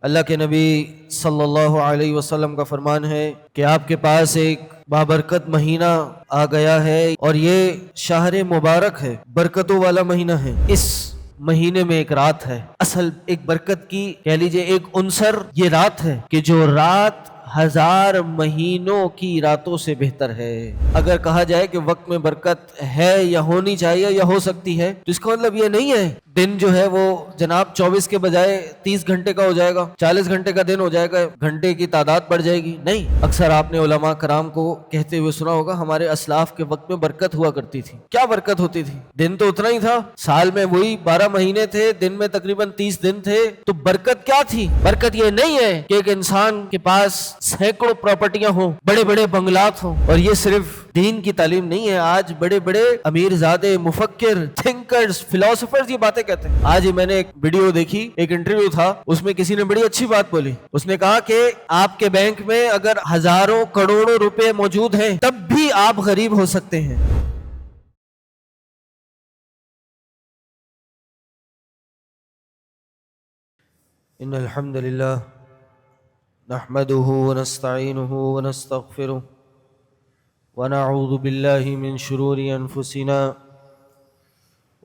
اللہ کے نبی صلی اللہ علیہ وسلم کا فرمان ہے کہ آپ کے پاس ایک بابرکت مہینہ آ گیا ہے اور یہ شہر مبارک ہے، برکتوں والا مہینہ ہے۔ اس مہینے میں ایک رات ہے، اصل ایک برکت کی کہہ لیجئے ایک عنصر یہ رات ہے کہ جو رات 1000 مہینوں کی راتوں سے بہتر ہے۔ اگر کہا جائے کہ وقت میں برکت ہے یا ہونی چاہیے یا ہو سکتی ہے تو اس کا مطلب یہ نہیں ہے دن جو ہے وہ جناب 24 کے بجائے 30 گھنٹے کا ہو جائے گا، 40 گھنٹے کا دن ہو جائے گا، گھنٹے کی تعداد بڑھ جائے گی، نہیں۔ اکثر آپ نے علماء کرام کو کہتے ہوئے سنا ہوگا ہمارے اسلاف کے وقت میں برکت ہوا کرتی تھی۔ کیا برکت ہوتی تھی؟ دن تو اتنا ہی تھا، سال میں وہی 12 مہینے تھے، دن میں تقریباً 30 دن تھے، تو برکت کیا تھی؟ برکت یہ نہیں ہے کہ ایک انسان کے پاس سینکڑوں پراپرٹیاں ہوں، بڑے بڑے بنگلات ہوں، اور یہ صرف دین کی تعلیم نہیں ہے۔ آج بڑے بڑے امیر زادے مفکر تھنکرز فلاسفرز یہ باتیں کہتے ہیں۔ آج ہی میں نے ایک ویڈیو دیکھی، ایک انٹرویو تھا، اس میں کسی نے بڑی اچھی بات بولی۔ اس نے کہا کہ آپ کے بینک میں اگر ہزاروں کروڑوں روپے موجود ہیں تب بھی آپ غریب ہو سکتے ہیں۔ ان الحمد للہ نحمده ونستعینه ونستغفره ونعوذ باللہ من شرور انفسنا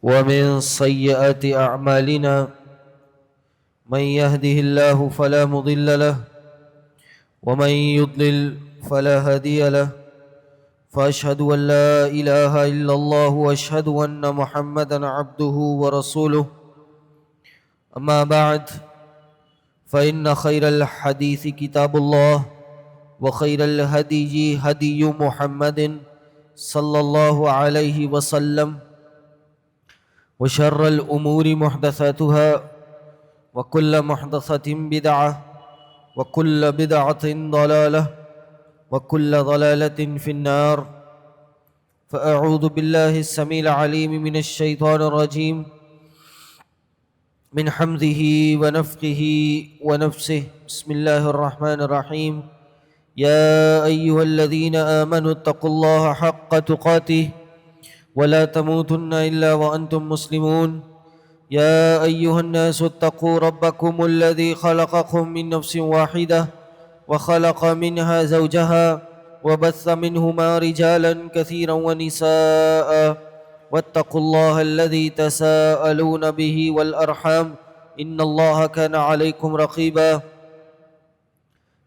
ومن سیئات اعمالنا من يهده الله فلا مضل له ومن يضلل فلا هادي له فاشهد ان لا اله الا الله واشهد ان محمدا عبده ورسوله اما بعد فإن خير الحديث كتاب الله وخير الهدي هدي محمد صلى الله عليه وسلم وشر الأمور محدثاتها وكل محدثة بدعة وكل بدعة ضلالة وكل ضلالة في النار فأعوذ بالله السميع العليم من الشيطان الرجيم من حمزه ونفخه ونفسه بسم الله الرحمن الرحيم يا أيها الذين آمنوا اتقوا الله حق تقاته ولا تموتن إلا وأنتم مسلمون يا أيها الناس اتقوا ربكم الذي خلقكم من نفس واحدة وخلق منها زوجها وبث منهما رجالا كثيرا ونساء واتقوا الله الذي تساءلون به والأرحام إن الله كان عليكم رقيبا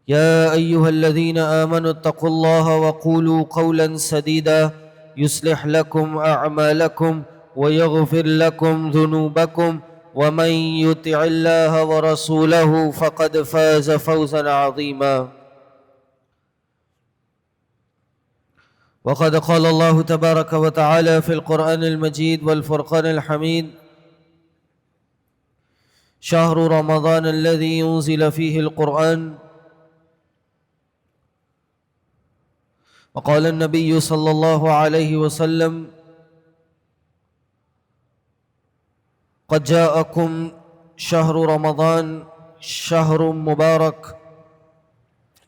يا أيها الذين آمنوا اتقوا الله وقولوا قولا سديدا يصلح لكم أعمالكم ويغفر لكم ذنوبكم ومن يطع الله ورسوله فقد فاز فوزا عظيما وقد قال الله تبارك وتعالى في القرآن المجيد والفرقان الحميد شهر رمضان الذي ينزل فيه القرآن وقال النبي صلى الله عليه وسلم قد جاءكم شهر رمضان شهر مبارك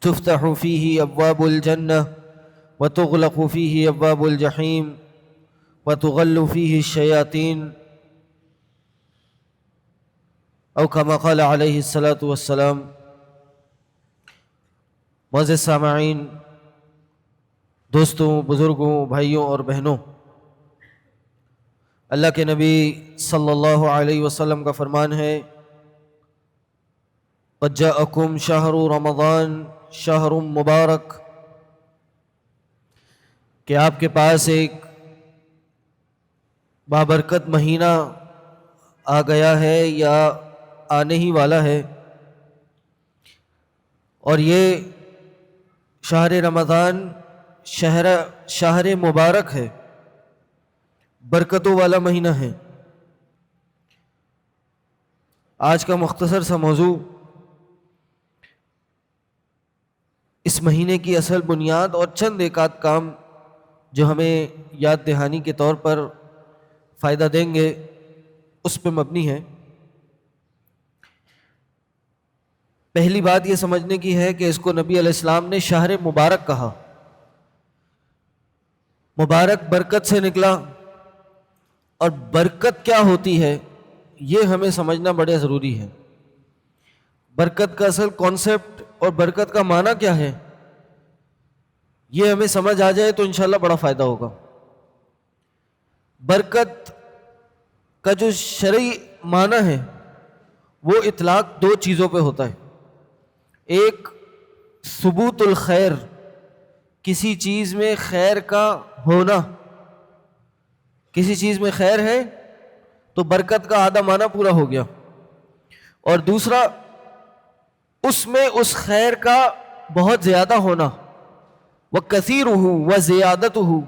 تفتح فيه أبواب الجنة وتغلق فيه أبواب الجحيم وتغل فيه الشياطين أو كما قال عليه الصلاة والسلام۔ معزز سامعین، دوستوں، بزرگوں، بھائیوں اور بہنوں، اللہ کے نبی صلی اللہ علیہ وسلم کا فرمان ہے قد جاءکم شہر رمضان شہر مبارک، کہ آپ کے پاس ایک بابرکت مہینہ آ گیا ہے یا آنے ہی والا ہے، اور یہ شہر رمضان شہر مبارک ہے، برکتوں والا مہینہ ہے۔ آج کا مختصر سا موضوع اس مہینے کی اصل بنیاد اور چند ایک آدھ کام جو ہمیں یاد دہانی کے طور پر فائدہ دیں گے اس پہ مبنی ہے۔ پہلی بات یہ سمجھنے کی ہے کہ اس کو نبی علیہ السلام نے شہر مبارک کہا۔ مبارک برکت سے نکلا، اور برکت کیا ہوتی ہے یہ ہمیں سمجھنا بڑے ضروری ہے۔ برکت کا اصل کانسیپٹ اور برکت کا معنی کیا ہے، یہ ہمیں سمجھ آ جائے تو انشاءاللہ بڑا فائدہ ہوگا۔ برکت کا جو شرعی معنی ہے وہ اطلاق دو چیزوں پہ ہوتا ہے۔ ایک ثبوت الخیر، کسی چیز میں خیر کا ہونا، کسی چیز میں خیر ہے تو برکت کا آدھا معنی پورا ہو گیا، اور دوسرا اس میں اس خیر کا بہت زیادہ ہونا، وَكَثِيرُهُ وَزِيَادَتُهُ،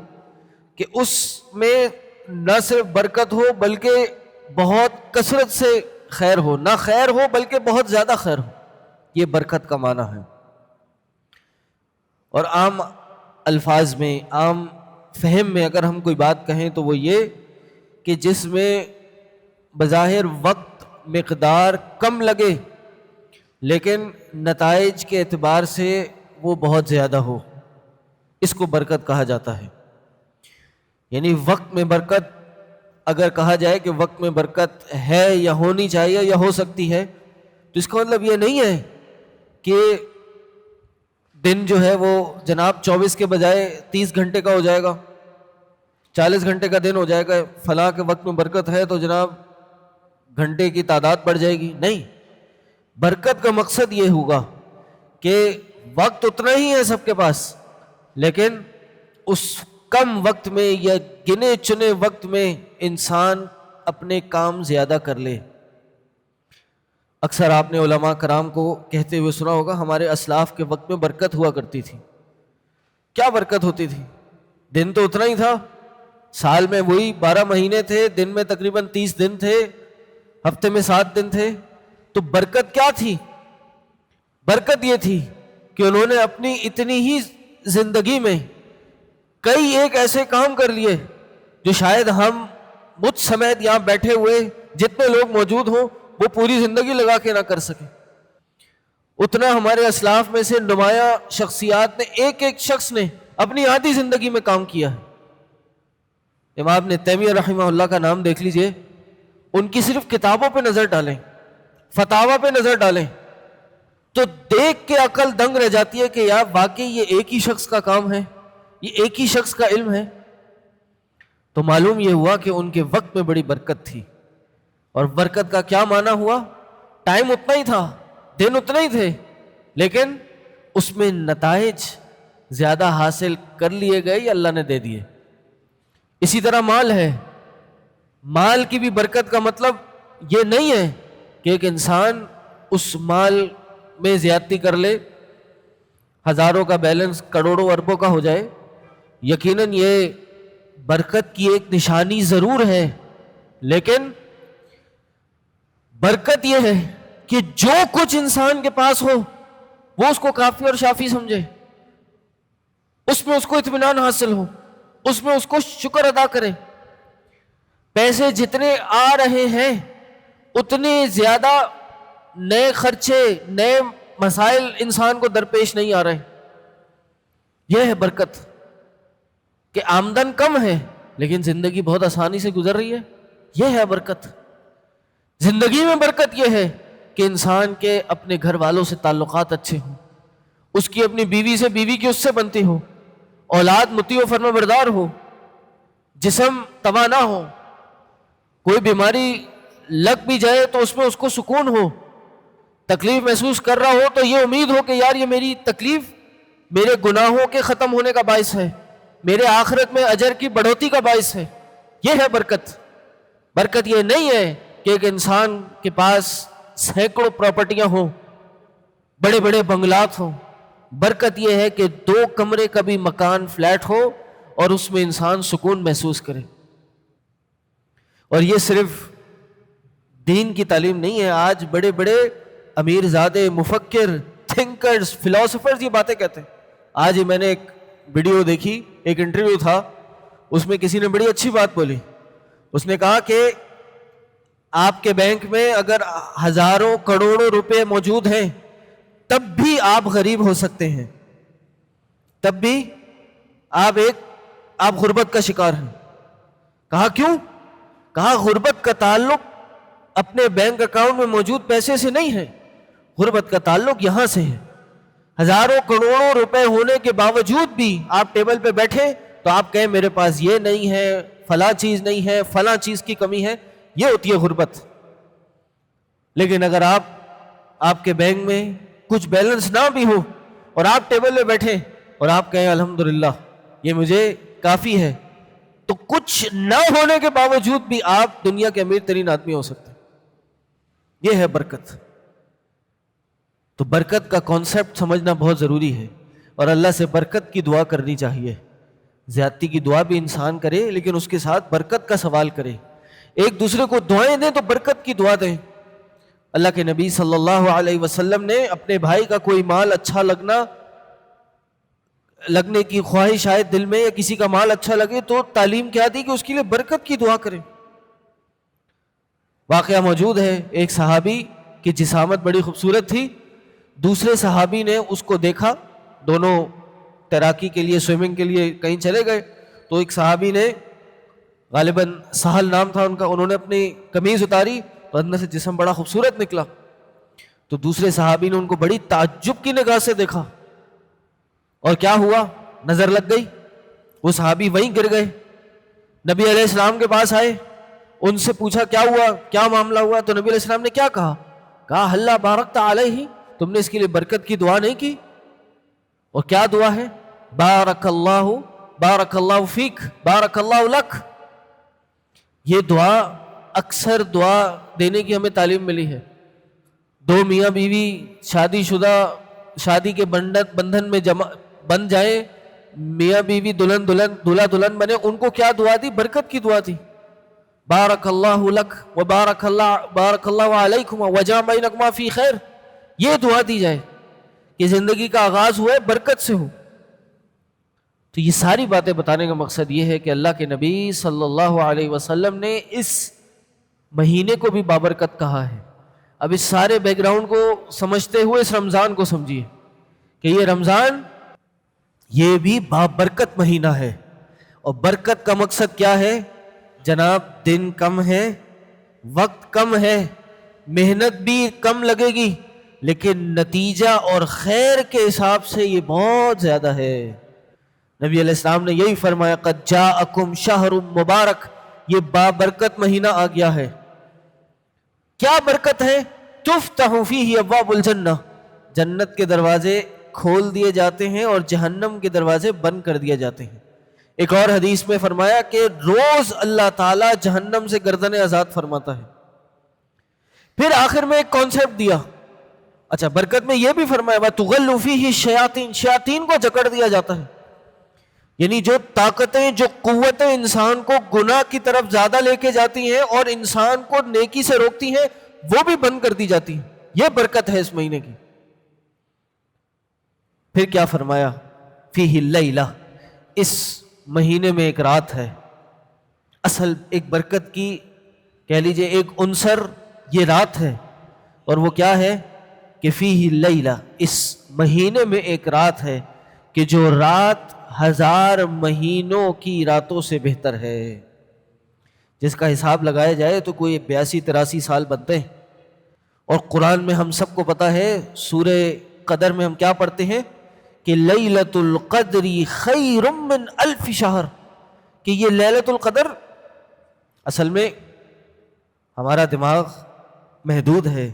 کہ اس میں نہ صرف برکت ہو بلکہ بہت کثرت سے خیر ہو، نہ خیر ہو بلکہ بہت زیادہ خیر ہو، یہ برکت کا معنی ہے۔ اور عام الفاظ میں، عام فہم میں اگر ہم کوئی بات کہیں تو وہ یہ کہ جس میں بظاہر وقت مقدار کم لگے لیکن نتائج کے اعتبار سے وہ بہت زیادہ ہو، اس کو برکت کہا جاتا ہے۔ یعنی وقت میں برکت، اگر کہا جائے کہ وقت میں برکت ہے یا ہونی چاہیے یا ہو سکتی ہے، تو اس کا مطلب یہ نہیں ہے کہ دن جو ہے وہ جناب 24 کے بجائے 30 گھنٹے کا ہو جائے گا، 40 گھنٹے کا دن ہو جائے گا، فلاں کے وقت میں برکت ہے تو جناب گھنٹے کی تعداد بڑھ جائے گی۔ نہیں، برکت کا مقصد یہ ہوگا کہ وقت اتنا ہی ہے سب کے پاس، لیکن اس کم وقت میں یا گنے چنے وقت میں انسان اپنے کام زیادہ کر لے۔ اکثر آپ نے علماء کرام کو کہتے ہوئے سنا ہوگا ہمارے اسلاف کے وقت میں برکت ہوا کرتی تھی۔ کیا برکت ہوتی تھی؟ دن تو اتنا ہی تھا، سال میں وہی 12 مہینے تھے، دن میں تقریباً 30 دن تھے، ہفتے میں 7 دن تھے، تو برکت کیا تھی؟ برکت یہ تھی کہ انہوں نے اپنی اتنی ہی زندگی میں کئی ایک ایسے کام کر لیے جو شاید ہم مجھ سمیت یہاں بیٹھے ہوئے جتنے لوگ موجود ہوں وہ پوری زندگی لگا کے نہ کر سکیں۔ اتنا ہمارے اسلاف میں سے نمایاں شخصیات نے، ایک ایک شخص نے اپنی آدھی زندگی میں کام کیا ہے۔ امام ابن تیمیہ رحمہ اللہ کا نام دیکھ لیجئے، ان کی صرف کتابوں پہ نظر ڈالیں، فتاوی پہ نظر ڈالیں تو دیکھ کے عقل دنگ رہ جاتی ہے کہ یار واقعی یہ ایک ہی شخص کا کام ہے، یہ ایک ہی شخص کا علم ہے۔ تو معلوم یہ ہوا کہ ان کے وقت میں بڑی برکت تھی۔ اور برکت کا کیا معنی ہوا؟ ٹائم اتنا ہی تھا، دن اتنے ہی تھے، لیکن اس میں نتائج زیادہ حاصل کر لیے گئے یا اللہ نے دے دیے۔ اسی طرح مال ہے، مال کی بھی برکت کا مطلب یہ نہیں ہے کہ ایک انسان اس مال میں زیادتی کر لے، ہزاروں کا بیلنس کروڑوں اربوں کا ہو جائے۔ یقیناً یہ برکت کی ایک نشانی ضرور ہے، لیکن برکت یہ ہے کہ جو کچھ انسان کے پاس ہو وہ اس کو کافی اور شافی سمجھے، اس میں اس کو اطمینان حاصل ہو، اس میں اس کو شکر ادا کرے۔ پیسے جتنے آ رہے ہیں اتنے زیادہ نئے خرچے، نئے مسائل انسان کو درپیش نہیں آ رہے۔ یہ ہے برکت کہ آمدن کم ہے لیکن زندگی بہت آسانی سے گزر رہی ہے، یہ ہے برکت۔ زندگی میں برکت یہ ہے کہ انسان کے اپنے گھر والوں سے تعلقات اچھے ہوں، اس کی اپنی بیوی سے، بیوی کی اس سے بنتی ہو، اولاد مطیع و فرما بردار ہو، جسم تباہ نہ ہو، کوئی بیماری لگ بھی جائے تو اس میں اس کو سکون ہو، تکلیف محسوس کر رہا ہو تو یہ امید ہو کہ یار یہ میری تکلیف میرے گناہوں کے ختم ہونے کا باعث ہے، میرے آخرت میں اجر کی بڑھوتی کا باعث ہے۔ یہ ہے برکت۔ برکت یہ نہیں ہے کہ ایک انسان کے پاس سینکڑوں پراپرٹیاں ہوں، بڑے بڑے بنگلات ہوں۔ برکت یہ ہے کہ 2 کمرے کا بھی مکان، فلیٹ ہو اور اس میں انسان سکون محسوس کرے۔ اور یہ صرف دین کی تعلیم نہیں ہے، آج بڑے بڑے امیر زادے، مفکر، تھنکرز، فلاسفرز یہ باتیں کہتے ہیں۔ آج ہی میں نے ایک ویڈیو دیکھی، ایک انٹرویو تھا، اس میں کسی نے بڑی اچھی بات بولی۔ اس نے کہا کہ آپ کے بینک میں اگر ہزاروں کروڑوں روپے موجود ہیں تب بھی آپ غریب ہو سکتے ہیں، تب بھی آپ غربت کا شکار ہیں۔ کہا کیوں؟ کہا غربت کا تعلق اپنے بینک اکاؤنٹ میں موجود پیسے سے نہیں ہے، غربت کا تعلق یہاں سے ہے. ہزاروں کروڑوں روپے ہونے کے باوجود بھی آپ ٹیبل پہ بیٹھے تو آپ کہیں میرے پاس یہ نہیں ہے، فلاں چیز نہیں ہے، فلاں چیز کی کمی ہے، یہ ہوتی ہے غربت. لیکن اگر آپ کے بینک میں کچھ بیلنس نہ بھی ہو اور آپ ٹیبل پہ بیٹھے اور آپ کہیں الحمدللہ یہ مجھے کافی ہے، تو کچھ نہ ہونے کے باوجود بھی آپ دنیا کے امیر ترین آدمی ہو سکتے ہیں. یہ ہے برکت. تو برکت کا کانسیپٹ سمجھنا بہت ضروری ہے اور اللہ سے برکت کی دعا کرنی چاہیے. زیادتی کی دعا بھی انسان کرے لیکن اس کے ساتھ برکت کا سوال کرے. ایک دوسرے کو دعائیں دیں تو برکت کی دعا دیں. اللہ کے نبی صلی اللہ علیہ وسلم نے اپنے بھائی کا کوئی مال اچھا لگنے کی خواہش آئے دل میں، یا کسی کا مال اچھا لگے تو تعلیم کیا دی کہ اس کے لیے برکت کی دعا کریں. واقعہ موجود ہے، ایک صحابی کی جسامت بڑی خوبصورت تھی. دوسرے صحابی نے اس کو دیکھا، دونوں تیراکی کے لیے سوئمنگ کے لیے کہیں چلے گئے، تو ایک صحابی نے، غالباً سہل نام تھا ان کا، انہوں نے اپنی قمیض اتاری تو اندر سے جسم بڑا خوبصورت نکلا. تو دوسرے صحابی نے ان کو بڑی تعجب کی نگاہ سے دیکھا، اور کیا ہوا، نظر لگ گئی. وہ صحابی وہیں گر گئے. نبی علیہ السلام کے پاس آئے، ان سے پوچھا کیا ہوا، کیا معاملہ ہوا. تو نبی علیہ السلام نے کیا کہا اللہ بارکت علیہ، تم نے اس کے لیے برکت کی دعا نہیں کی. اور کیا دعا ہے، بارک اللہ فیک، بارک اللہ لک. یہ دعا اکثر دعا دینے کی ہمیں تعلیم ملی ہے. دو میاں بیوی شادی شدہ شادی کے بندھن میں بن جائیں، میاں بیوی دلہا دلہن بنے، ان کو کیا دعا دی، برکت کی دعا دی. بارک اللہ لک و بارک اللہ علیکم وجمع بینکما فی خیر. یہ دعا دی جائے کہ زندگی کا آغاز ہوا ہے برکت سے ہو. تو یہ ساری باتیں بتانے کا مقصد یہ ہے کہ اللہ کے نبی صلی اللہ علیہ وسلم نے اس مہینے کو بھی بابرکت کہا ہے. اب اس سارے بیک گراؤنڈ کو سمجھتے ہوئے اس رمضان کو سمجھیے کہ یہ رمضان یہ بھی بابرکت مہینہ ہے. اور برکت کا مقصد کیا ہے جناب؟ دن کم ہے، وقت کم ہے، محنت بھی کم لگے گی، لیکن نتیجہ اور خیر کے حساب سے یہ بہت زیادہ ہے. نبی علیہ السلام نے یہی فرمایا قد جاءکم شہر مبارک، یہ بابرکت مہینہ آ گیا ہے. کیا برکت ہے؟ تفتح فیہ ابواب الجنہ، جنت کے دروازے کھول دیے جاتے ہیں اور جہنم کے دروازے بند کر دیے جاتے ہیں. ایک اور حدیث میں فرمایا کہ روز اللہ تعالیٰ جہنم سے گردنیں آزاد فرماتا ہے. پھر آخر میں ایک کانسیپٹ دیا. اچھا، برکت میں یہ بھی فرمایا وَتُغَلُّ فِيهِ الشَّيَاطِينَ، شیاطین کو جکڑ دیا جاتا ہے. یعنی جو طاقتیں، جو قوتیں انسان کو گناہ کی طرف زیادہ لے کے جاتی ہیں اور انسان کو نیکی سے روکتی ہیں، وہ بھی بند کر دی جاتی ہیں. یہ برکت ہے اس مہینے کی. پھر کیا فرمایا فِيهِ اللَّيْلَةُ، اس مہینے میں ایک رات ہے. اصل ایک برکت کی کہہ لیجئے ایک عنصر یہ رات ہے. اور وہ کیا ہے کہ فیہ اللیلہ، اس مہینے میں ایک رات ہے کہ جو رات 1000 مہینوں کی راتوں سے بہتر ہے. جس کا حساب لگایا جائے تو کوئی 82-83 سال بنتے ہیں. اور قرآن میں ہم سب کو پتہ ہے، سورہ قدر میں ہم کیا پڑھتے ہیں کہ لیلۃ القدر خیر من 1000 شہر، کہ یہ لیلۃ القدر، اصل میں ہمارا دماغ محدود ہے،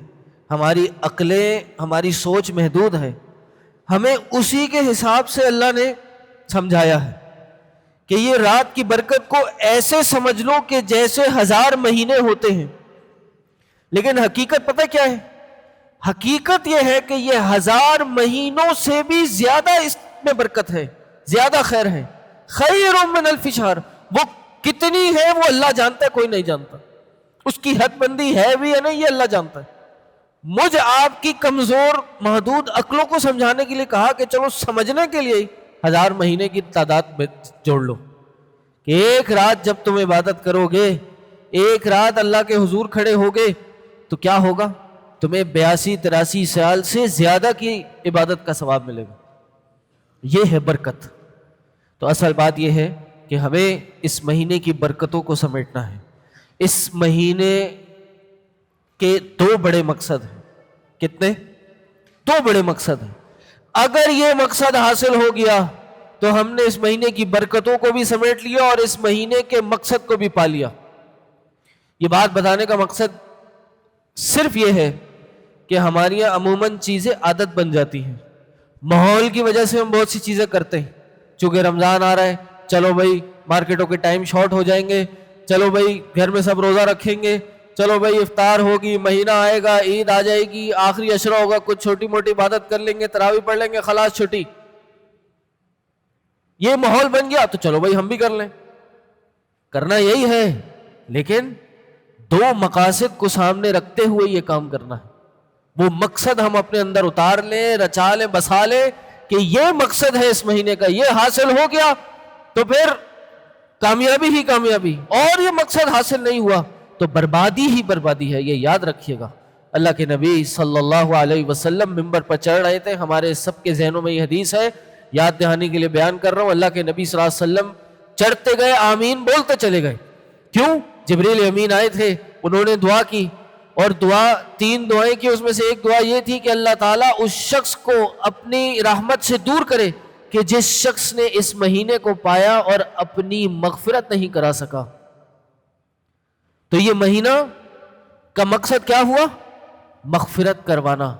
ہماری عقلیں، ہماری سوچ محدود ہے. ہمیں اسی کے حساب سے اللہ نے سمجھایا ہے کہ یہ رات کی برکت کو ایسے سمجھ لو کہ جیسے 1000 مہینے ہوتے ہیں. لیکن حقیقت پتہ کیا ہے؟ حقیقت یہ ہے کہ یہ 1000 مہینوں سے بھی زیادہ اس میں برکت ہے، زیادہ خیر ہے. خیر من 1000 شہر، وہ کتنی ہے وہ اللہ جانتا ہے، کوئی نہیں جانتا. اس کی حد بندی ہے بھی یا نہیں یہ اللہ جانتا ہے. مجھ آپ کی کمزور محدود عقلوں کو سمجھانے کے لیے کہا کہ چلو سمجھنے کے لیے 1000 مہینے کی تعداد میں جوڑ لو کہ ایک رات جب تم عبادت کرو گے، ایک رات اللہ کے حضور کھڑے ہوگے تو کیا ہوگا؟ تمہیں 82-83 سال سے زیادہ کی عبادت کا ثواب ملے گا. یہ ہے برکت. تو اصل بات یہ ہے کہ ہمیں اس مہینے کی برکتوں کو سمیٹنا ہے. اس مہینے کے 2 بڑے مقصد ہیں. کتنے؟ دو بڑے مقصد ہیں. اگر یہ مقصد حاصل ہو گیا تو ہم نے اس مہینے کی برکتوں کو بھی سمیٹ لیا اور اس مہینے کے مقصد کو بھی پا لیا. یہ بات بتانے کا مقصد صرف یہ ہے کہ ہماری عموماً چیزیں عادت بن جاتی ہیں. ماحول کی وجہ سے ہم بہت سی چیزیں کرتے ہیں. چونکہ رمضان آ رہا ہے, چلو بھائی مارکیٹوں کے ٹائم شارٹ ہو جائیں گے, چلو بھائی گھر میں سب روزہ رکھیں گے, چلو بھائی افطار ہوگی, مہینہ آئے گا, عید آ جائے گی, آخری عشرہ ہوگا, کچھ چھوٹی موٹی عبادت کر لیں گے, تراویح پڑھ لیں گے, خلاص چھٹی. یہ ماحول بن گیا تو چلو بھائی ہم بھی کر لیں. کرنا یہی ہے, لیکن دو مقاصد کو سامنے رکھتے ہوئے یہ کام کرنا ہے. وہ مقصد ہم اپنے اندر اتار لیں, رچا لیں, بسا لیں کہ یہ مقصد ہے اس مہینے کا, یہ حاصل ہو گیا تو پھر کامیابی ہی کامیابی, اور یہ مقصد حاصل نہیں ہوا تو بربادی ہی بربادی ہے. یہ یاد رکھیے گا. اللہ کے نبی صلی اللہ علیہ وسلم ممبر پر چڑھ رہے تھے, ہمارے سب کے ذہنوں میں یہ حدیث ہے, یاد دہانی کے لیے بیان کر رہا ہوں. اللہ کے نبی صلی اللہ علیہ وسلم چڑھتے گئے, آمین بولتے چلے گئے. کیوں؟ جبریل امین آئے تھے, انہوں نے دعا کی, اور دعا 3 دعائیں کی, اس میں سے ایک دعا یہ تھی کہ اللہ تعالیٰ اس شخص کو اپنی رحمت سے دور کرے کہ جس شخص نے اس مہینے کو پایا اور اپنی مغفرت نہیں کرا سکا. تو یہ مہینہ کا مقصد کیا ہوا؟ مغفرت کروانا.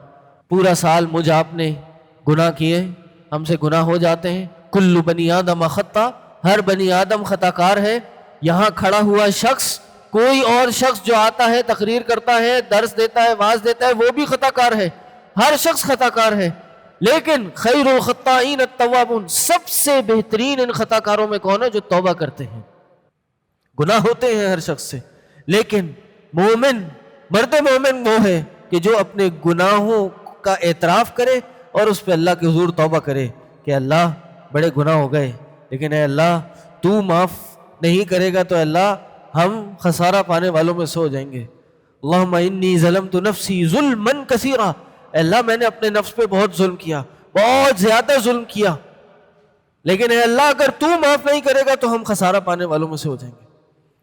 پورا سال مجھ آپ نے گناہ کیے, ہم سے گناہ ہو جاتے ہیں. کل بنی آدم خطا, ہر بنی آدم خطا کار ہے. یہاں کھڑا ہوا شخص, کوئی اور شخص جو آتا ہے, تقریر کرتا ہے, درس دیتا ہے, واعظ دیتا ہے, وہ بھی خطا کار ہے. ہر شخص خطا کار ہے, لیکن خیر الخطائین التوابون, سب سے بہترین ان خطا کاروں میں کون ہے؟ جو توبہ کرتے ہیں. گناہ ہوتے ہیں ہر شخص سے, لیکن مومن, مرد مومن وہ ہے کہ جو اپنے گناہوں کا اعتراف کرے اور اس پہ اللہ کے حضور توبہ کرے کہ اللہ بڑے گناہ ہو گئے, لیکن اے اللہ تو معاف نہیں کرے گا تو اللہ ہم خسارہ پانے والوں میں سے ہو جائیں گے. اللہم انی ظلمت نفسی ظلما کثیرا, اے اللہ میں نے اپنے نفس پہ بہت ظلم کیا, بہت زیادہ ظلم کیا, لیکن اے اللہ اگر تو معاف نہیں کرے گا تو ہم خسارہ پانے والوں میں سے ہو جائیں گے.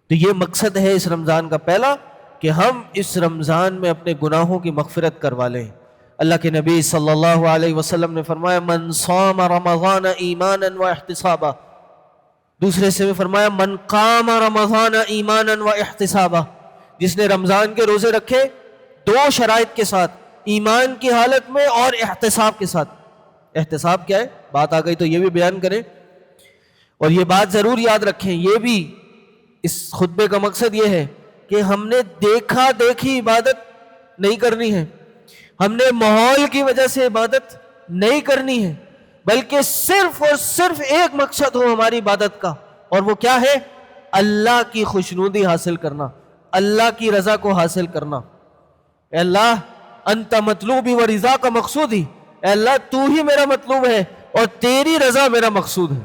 تو یہ مقصد ہے اس رمضان کا پہلا, کہ ہم اس رمضان میں اپنے گناہوں کی مغفرت کروا لیں. اللہ کے نبی صلی اللہ علیہ وسلم نے فرمایا من صام رمضان ایمانا واحتسابا, دوسرے سے بھی فرمایا من قام رمضان ایمانا واحتسابا, جس نے رمضان کے روزے رکھے 2 شرائط کے ساتھ, ایمان کی حالت میں اور احتساب کے ساتھ. احتساب کیا ہے؟ بات آ گئی تو یہ بھی بیان کریں, اور یہ بات ضرور یاد رکھیں. یہ بھی اس خطبے کا مقصد یہ ہے کہ ہم نے دیکھا دیکھی عبادت نہیں کرنی ہے, ہم نے ماحول کی وجہ سے عبادت نہیں کرنی ہے, بلکہ صرف اور صرف ایک مقصد ہو ہماری عبادت کا, اور وہ کیا ہے؟ اللہ کی خوشنودی حاصل کرنا, اللہ کی رضا کو حاصل کرنا. اے اللہ انت مطلوبی و رضا کا مقصودی, اے اللہ تو ہی میرا مطلوب ہے اور تیری رضا میرا مقصود ہے.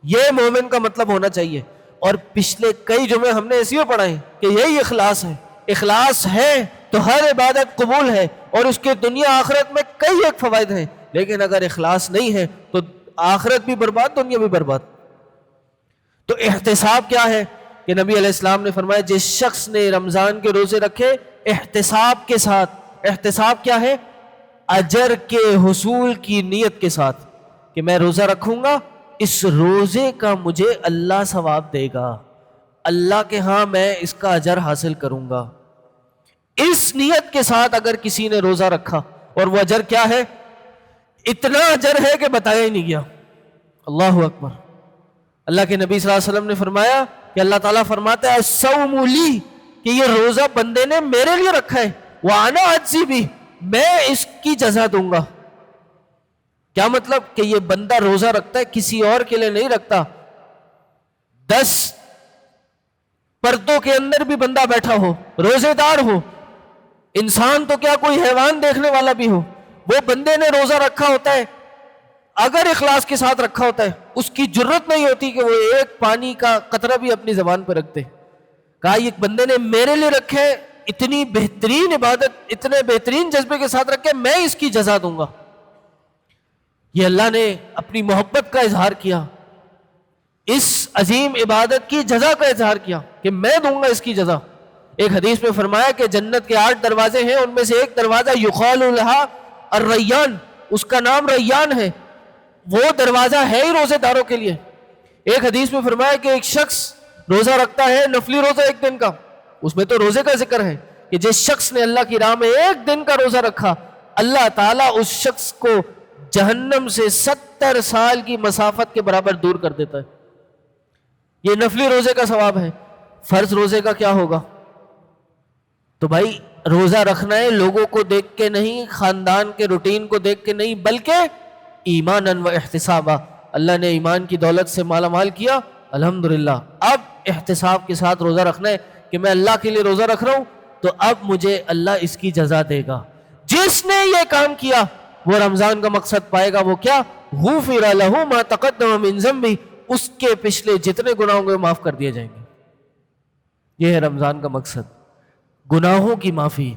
یہ مومن کا مطلب ہونا چاہیے. اور پچھلے کئی جمعے ہم نے اسی میں پڑھائے کہ یہی اخلاص ہے. اخلاص ہے تو ہر عبادت قبول ہے, اور اس کے دنیا آخرت میں کئی ایک فوائد ہیں, لیکن اگر اخلاص نہیں ہے تو آخرت بھی برباد, دنیا بھی برباد. تو احتساب کیا ہے کہ نبی علیہ السلام نے فرمایا جس شخص نے رمضان کے روزے رکھے احتساب کے ساتھ, احتساب کیا ہے؟ اجر کے حصول کی نیت کے ساتھ, کہ میں روزہ رکھوں گا, اس روزے کا مجھے اللہ ثواب دے گا, اللہ کے ہاں میں اس کا اجر حاصل کروں گا. اس نیت کے ساتھ اگر کسی نے روزہ رکھا, اور وہ اجر کیا ہے؟ اتنا اجر ہے کہ بتایا ہی نہیں گیا. اللہ اکبر. اللہ کے نبی صلی اللہ علیہ وسلم نے فرمایا کہ اللہ تعالیٰ فرماتا ہے الصوم لی, کہ یہ روزہ بندے نے میرے لیے رکھا ہے, وانا اجزی بھی, میں اس کی جزا دوں گا. کیا مطلب؟ کہ یہ بندہ روزہ رکھتا ہے کسی اور کے لیے نہیں رکھتا. 10 پردوں کے اندر بھی بندہ بیٹھا ہو, روزے دار ہو, انسان تو کیا کوئی حیوان دیکھنے والا بھی ہو, وہ بندے نے روزہ رکھا ہوتا ہے, اگر اخلاص کے ساتھ رکھا ہوتا ہے, اس کی جرت نہیں ہوتی کہ وہ ایک پانی کا قطرہ بھی اپنی زبان پہ رکھ دے. کہا یہ بندے نے میرے لیے رکھے, اتنی بہترین عبادت, اتنے بہترین جذبے کے ساتھ رکھے, میں اس کی جزا دوں گا. یہ اللہ نے اپنی محبت کا اظہار کیا, اس عظیم عبادت کی جزا کا اظہار کیا کہ میں دوں گا اس کی جزا. ایک حدیث میں فرمایا کہ جنت کے 8 دروازے ہیں, ان میں سے ایک دروازہ یقال لہا الریان، اس کا نام ریان ہے، وہ دروازہ ہے ہی روزے داروں کے لیے۔ ایک حدیث میں فرمایا کہ ایک شخص روزہ رکھتا ہے، نفلی روزہ ایک دن کا، اس میں تو روزے کا ذکر ہے کہ جس شخص نے اللہ کی راہ میں ایک دن کا روزہ رکھا، اللہ تعالیٰ اس شخص کو جہنم سے 70 سال کی مسافت کے برابر دور کر دیتا ہے۔ یہ نفلی روزے کا ثواب ہے۔ فرض روزے کا کیا ہوگا؟ تو بھائی روزہ رکھنا ہے لوگوں کو دیکھ کے نہیں، خاندان کے روٹین کو دیکھ کے نہیں، بلکہ ایماناً و احتسابا، اللہ نے ایمان کی دولت سے مالا مال کیا، الحمدللہ، اب احتساب کے ساتھ روزہ رکھنا ہے کہ میں اللہ کے لیے روزہ رکھ رہا ہوں تو اب مجھے اللہ اس کی جزا دے گا۔ جس نے یہ کام کیا وہ رمضان کا مقصد پائے گا، وہ کیا؟ غفر لہ ما تقدم من ذنبہ، اس کے پچھلے جتنے گناہ ہوں گے وہ معاف کر دیے جائیں گے۔ یہ ہے رمضان کا مقصد، گناہوں کی معافی۔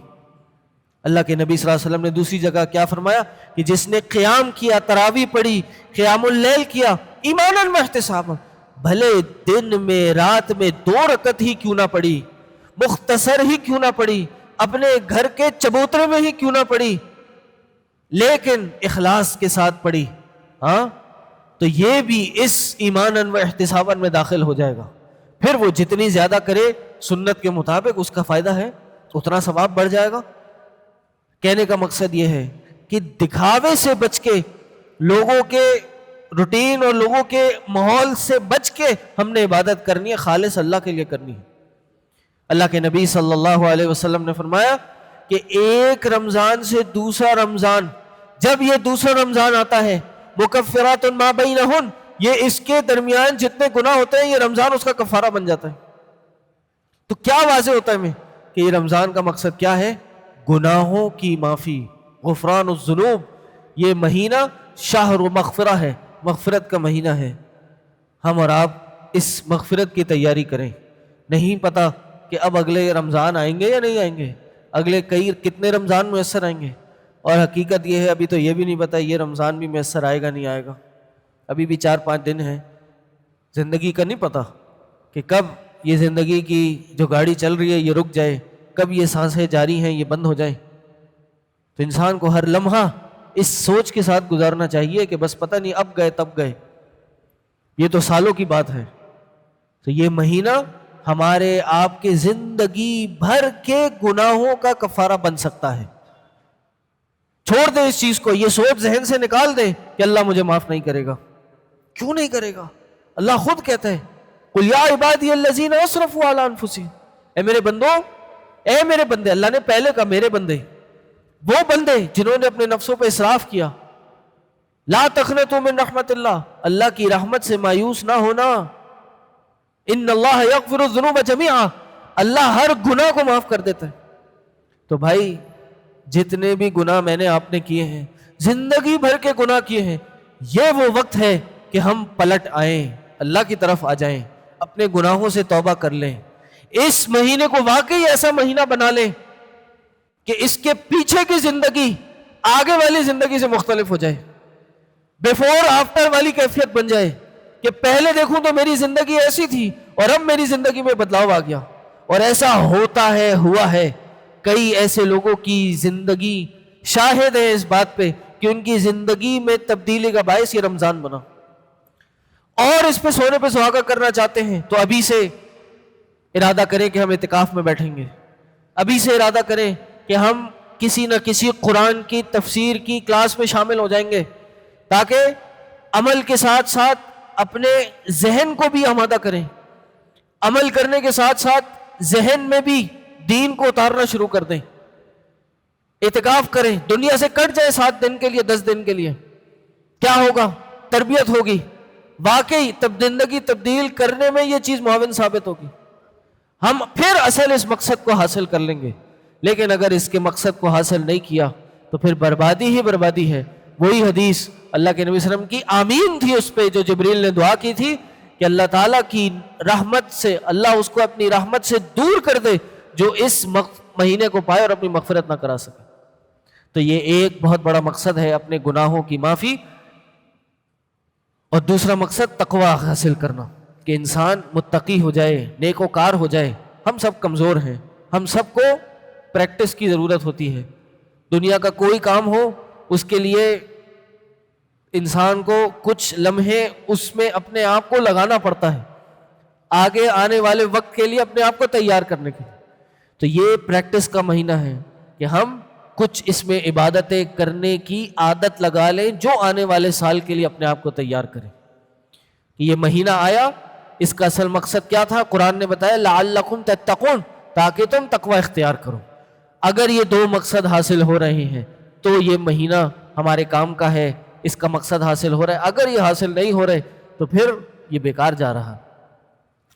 اللہ کے نبی صلی اللہ علیہ وسلم نے دوسری جگہ کیا فرمایا کہ جس نے قیام کیا، تراویح پڑھی، قیام اللیل کیا، ایماناً و احتسابا، بھلے دن میں رات میں 2 رکعت ہی کیوں نہ پڑھی، مختصر ہی کیوں نہ پڑھی، اپنے گھر کے چبوترے میں ہی کیوں نہ پڑھی، لیکن اخلاص کے ساتھ پڑھی، ہاں، تو یہ بھی اس ایماناً و احتساباً میں داخل ہو جائے گا۔ پھر وہ جتنی زیادہ کرے سنت کے مطابق اس کا فائدہ ہے، اتنا ثواب بڑھ جائے گا۔ کہنے کا مقصد یہ ہے کہ دکھاوے سے بچ کے، لوگوں کے روٹین اور لوگوں کے ماحول سے بچ کے ہم نے عبادت کرنی ہے، خالص اللہ کے لیے کرنی ہے۔ اللہ کے نبی صلی اللہ علیہ وسلم نے فرمایا کہ ایک رمضان سے دوسرا رمضان، جب یہ دوسرا رمضان آتا ہے، مکفرات ما بینہن، یہ اس کے درمیان جتنے گناہ ہوتے ہیں یہ رمضان اس کا کفارہ بن جاتا ہے۔ تو کیا واضح ہوتا ہے ہمیں کہ یہ رمضان کا مقصد کیا ہے؟ گناہوں کی معافی، غفران الذنوب۔ یہ مہینہ شہر مغفرہ ہے، مغفرت کا مہینہ ہے۔ ہم اور آپ اس مغفرت کی تیاری کریں۔ نہیں پتہ کہ اب اگلے رمضان آئیں گے یا نہیں آئیں گے، اگلے کتنے رمضان میسر آئیں گے، اور حقیقت یہ ہے ابھی تو یہ بھی نہیں پتہ یہ رمضان بھی میسر آئے گا نہیں آئے گا، ابھی بھی 4-5 دن ہیں۔ زندگی کا نہیں پتہ کہ کب یہ زندگی کی جو گاڑی چل رہی ہے یہ رک جائے، کب یہ سانسیں جاری ہیں یہ بند ہو جائیں۔ تو انسان کو ہر لمحہ اس سوچ کے ساتھ گزارنا چاہیے کہ بس پتہ نہیں اب گئے تب گئے، یہ تو سالوں کی بات ہے۔ تو یہ مہینہ ہمارے آپ کے زندگی بھر کے گناہوں کا کفارہ بن سکتا ہے۔ چھوڑ دیں اس چیز کو، یہ سوچ ذہن سے نکال دیں کہ اللہ مجھے معاف نہیں کرے گا۔ کیوں نہیں کرے گا؟ اللہ خود کہتا ہے قُلْ يَا عِبَادِيَ الَّذِينَ أَسْرَفُوا عَلَىٰ أَنفُسِهِمْ، اے میرے بندوں، اے میرے بندے، اللہ نے پہلے کہا میرے بندے، وہ بندے جنہوں نے اپنے نفسوں پہ اسراف کیا، لا تقنطوا من رحمت اللہ، اللہ کی رحمت سے مایوس نہ ہونا، ان اللہ یغفر الذنوب جميعا، اللہ ہر گناہ کو معاف کر دیتا ہے۔ تو بھائی جتنے بھی گناہ میں نے آپ نے کیے ہیں، زندگی بھر کے گناہ کیے ہیں، یہ وہ وقت ہے کہ ہم پلٹ آئیں، اللہ کی طرف آ جائیں، اپنے گناہوں سے توبہ کر لیں، اس مہینے کو واقعی ایسا مہینہ بنا لیں کہ اس کے پیچھے کی زندگی آگے والی زندگی سے مختلف ہو جائے، بیفور آفٹر والی کیفیت بن جائے کہ پہلے دیکھوں تو میری زندگی ایسی تھی اور اب میری زندگی میں بدلاؤ آ گیا۔ اور ایسا ہوتا ہے، ہوا ہے، کئی ایسے لوگوں کی زندگی شاہد ہے اس بات پہ کہ ان کی زندگی میں تبدیلی کا باعث یہ رمضان بنا، اور اس پہ سونے پہ سہاگا کرنا چاہتے ہیں تو ابھی سے ارادہ کریں کہ ہم اعتکاف میں بیٹھیں گے، ابھی سے ارادہ کریں کہ ہم کسی نہ کسی قرآن کی تفسیر کی کلاس میں شامل ہو جائیں گے، تاکہ عمل کے ساتھ ساتھ اپنے ذہن کو بھی آمادہ کریں، عمل کرنے کے ساتھ ساتھ ذہن میں بھی دین کو اتارنا شروع کر دیں، اعتکاف کریں، دنیا سے کٹ جائے 7 دن کے لیے، 10 دن کے لیے، کیا ہوگا؟ تربیت ہوگی، واقعی زندگی تبدیل کرنے میں یہ چیز معاون ثابت ہوگی، ہم پھر اصل اس مقصد کو حاصل کر لیں گے۔ لیکن اگر اس کے مقصد کو حاصل نہیں کیا تو پھر بربادی ہی بربادی ہے۔ وہی حدیث اللہ کے نبی صلی اللہ علیہ وسلم کی آمین تھی اس پہ جو جبریل نے دعا کی تھی کہ اللہ تعالیٰ کی رحمت سے اللہ اس کو اپنی رحمت سے دور کر دے جو اس مہینے کو پائے اور اپنی مغفرت نہ کرا سکے۔ تو یہ ایک بہت بڑا مقصد ہے اپنے گناہوں کی معافی، اور دوسرا مقصد تقوی حاصل کرنا کہ انسان متقی ہو جائے، نیک وکار ہو جائے۔ ہم سب کمزور ہیں، ہم سب کو پریکٹس کی ضرورت ہوتی ہے۔ دنیا کا کوئی کام ہو اس کے لیے انسان کو کچھ لمحے اس میں اپنے آپ کو لگانا پڑتا ہے آگے آنے والے وقت کے لیے اپنے آپ کو تیار کرنے کے لیے. تو یہ پریکٹس کا مہینہ ہے کہ ہم کچھ اس میں عبادتیں کرنے کی عادت لگا لیں جو آنے والے سال کے لیے اپنے آپ کو تیار کریں. کہ یہ مہینہ آیا، اس کا اصل مقصد کیا تھا؟ قرآن نے بتایا لعلکم تتقون، تاکہ تم تقوی اختیار کرو. اگر یہ دو مقصد حاصل ہو رہے ہیں تو یہ مہینہ ہمارے کام کا ہے، اس کا مقصد حاصل ہو رہا ہے. اگر یہ حاصل نہیں ہو رہے تو پھر یہ بیکار جا رہا.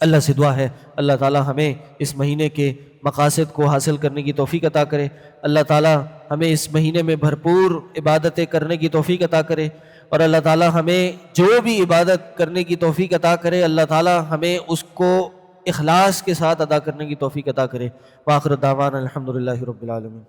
اللہ سے دعا ہے اللہ تعالی ہمیں اس مہینے کے مقاصد کو حاصل کرنے کی توفیق عطا کرے. اللہ تعالی ہمیں اس مہینے میں بھرپور عبادتیں کرنے کی توفیق عطا کرے، اور اللہ تعالی ہمیں جو بھی عبادت کرنے کی توفیق عطا کرے اللہ تعالی ہمیں اس کو اخلاص کے ساتھ ادا کرنے کی توفیق عطا کرے. وآخر دعوانا الحمدللہ رب العالمین.